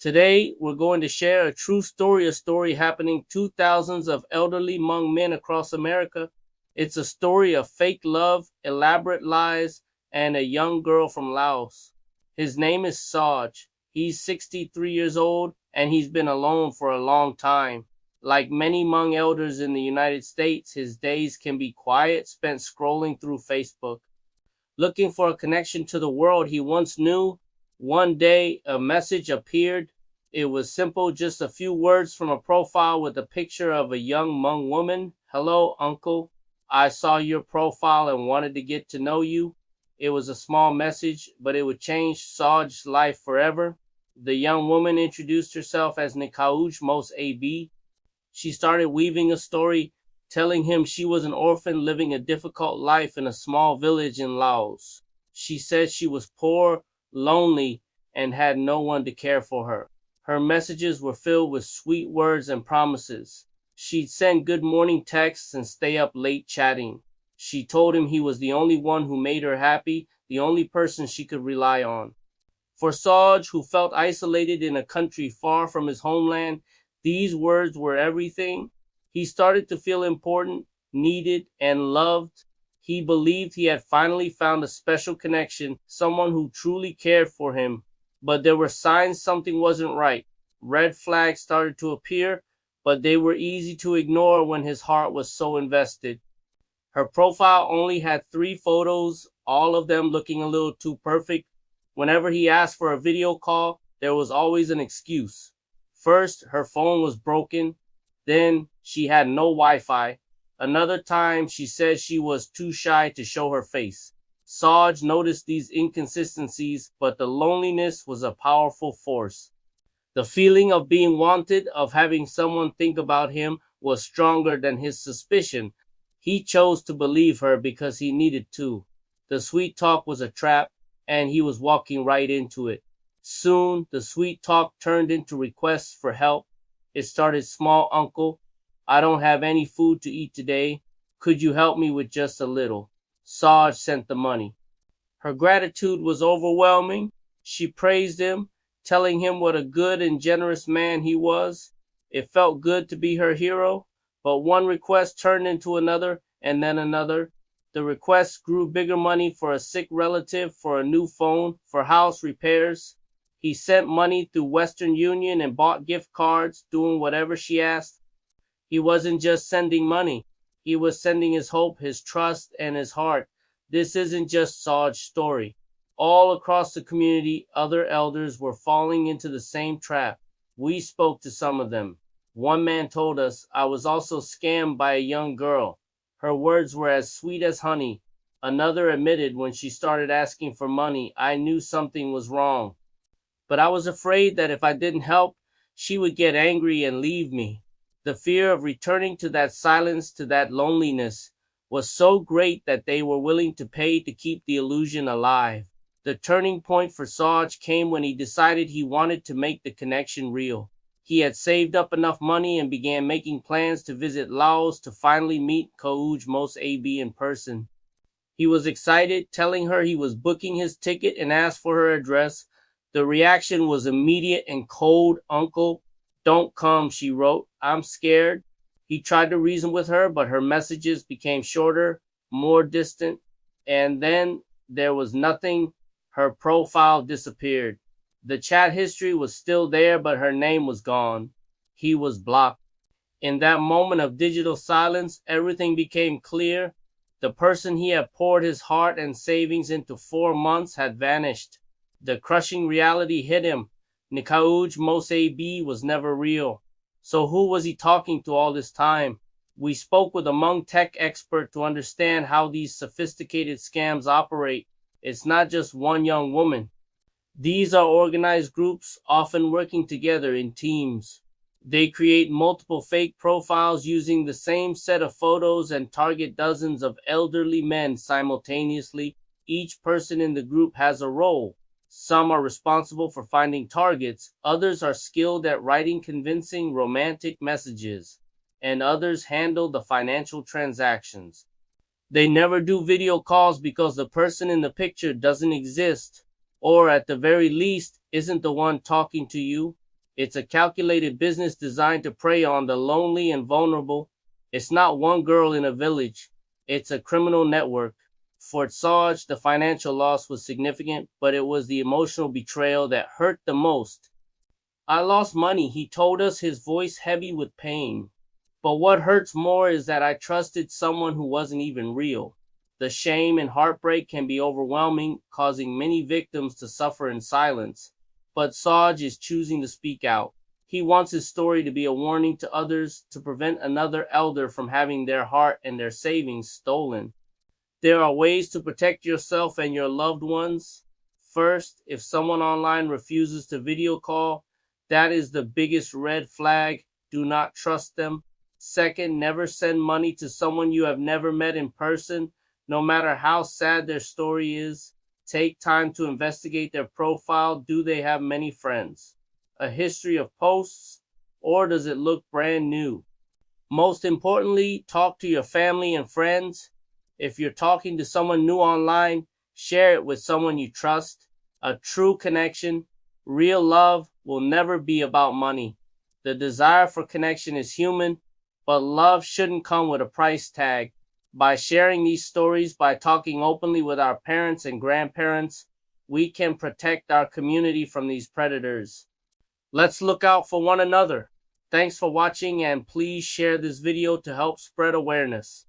Today, we're going to share a true story, a story happening to thousands of elderly Hmong men across America. It's a story of fake love, elaborate lies, and a young girl from Laos. His name is Saj. He's 63 years old, and he's been alone for a long time. Like many Hmong elders in the United States, his days can be quiet, spent scrolling through Facebook. Looking for a connection to the world he once knew, one day a message appeared. It was simple, just a few words from a profile with a picture of a young Hmong woman. "Hello, uncle. I saw your profile and wanted to get to know you." It was a small message, but it would change Saj's life forever. The young woman introduced herself as nkauj, most AB. She started weaving a story, telling him she was an orphan living a difficult life in a small village in Laos. She said she was poor, lonely, and had no one to care for her. Her messages were filled with sweet words and promises. She'd send good morning texts and stay up late chatting. She told him he was the only one who made her happy, the only person she could rely on. For Saj, who felt isolated in a country far from his homeland, these words were everything. He started to feel important, needed, and loved. He believed he had finally found a special connection, someone who truly cared for him. But there were signs something wasn't right. Red flags started to appear, but they were easy to ignore when his heart was so invested. Her profile only had 3 photos, all of them looking a little too perfect. Whenever he asked for a video call, there was always an excuse. First, her phone was broken. Then, she had no Wi-Fi. Another time, she said she was too shy to show her face. Saj noticed these inconsistencies, but the loneliness was a powerful force. The feeling of being wanted, of having someone think about him, was stronger than his suspicion. He chose to believe her because he needed to. The sweet talk was a trap, and he was walking right into it. Soon, the sweet talk turned into requests for help. It started small: "Uncle, I don't have any food to eat today. Could you help me with just a little?" Saj sent the money. Her gratitude was overwhelming. She praised him, telling him what a good and generous man he was. It felt good to be her hero, but one request turned into another, and then another. The requests grew: bigger money for a sick relative, for a new phone, for house repairs. He sent money through Western Union and bought gift cards, doing whatever she asked. He wasn't just sending money. He was sending his hope, his trust, and his heart. This isn't just Saj's story. All across the community, other elders were falling into the same trap. We spoke to some of them. One man told us, "I was also scammed by a young girl. Her words were as sweet as honey." Another admitted, "When she started asking for money, I knew something was wrong. But I was afraid that if I didn't help, she would get angry and leave me." The fear of returning to that silence, to that loneliness, was so great that they were willing to pay to keep the illusion alive. The turning point for Saj came when he decided he wanted to make the connection real. He had saved up enough money and began making plans to visit Laos to finally meet nkauj, most AB, in person. He was excited, telling her he was booking his ticket, and asked for her address. The reaction was immediate and cold. "Uncle, don't come," she wrote. "I'm scared." He tried to reason with her, but her messages became shorter, more distant, and then there was nothing. Her profile disappeared. The chat history was still there, but her name was gone. He was blocked. In that moment of digital silence, everything became clear. The person he had poured his heart and savings into 4 months had vanished. The crushing reality hit him. nkauj, most AB, was never real. So who was he talking to all this time? We spoke with a Hmong tech expert to understand how these sophisticated scams operate. It's not just one young woman. These are organized groups, often working together in teams. They create multiple fake profiles using the same set of photos and target dozens of elderly men simultaneously. Each person in the group has a role. Some are responsible for finding targets, others are skilled at writing convincing romantic messages, and others handle the financial transactions. They never do video calls because the person in the picture doesn't exist, or at the very least isn't the one talking to you. It's a calculated business designed to prey on the lonely and vulnerable. It's not one girl in a village. It's a criminal network. For Tsaj, the financial loss was significant, but it was the emotional betrayal that hurt the most. I lost money, he told us, his voice heavy with pain. But what hurts more is that I trusted someone who wasn't even real. The shame and heartbreak can be overwhelming, causing many victims to suffer in silence. But Saj is choosing to speak out. He wants his story to be a warning to others, to prevent another elder from having their heart and their savings stolen. There are ways to protect yourself and your loved ones. First, if someone online refuses to video call, that is the biggest red flag. Do not trust them. Second, never send money to someone you have never met in person, no matter how sad their story is. Take time to investigate their profile. Do they have many friends? A history of posts? Or does it look brand new? Most importantly, talk to your family and friends. If you're talking to someone new online, share it with someone you trust. A true connection, real love, will never be about money. The desire for connection is human, but love shouldn't come with a price tag. By sharing these stories, by talking openly with our parents and grandparents, we can protect our community from these predators. Let's look out for one another. Thanks for watching, and please share this video to help spread awareness.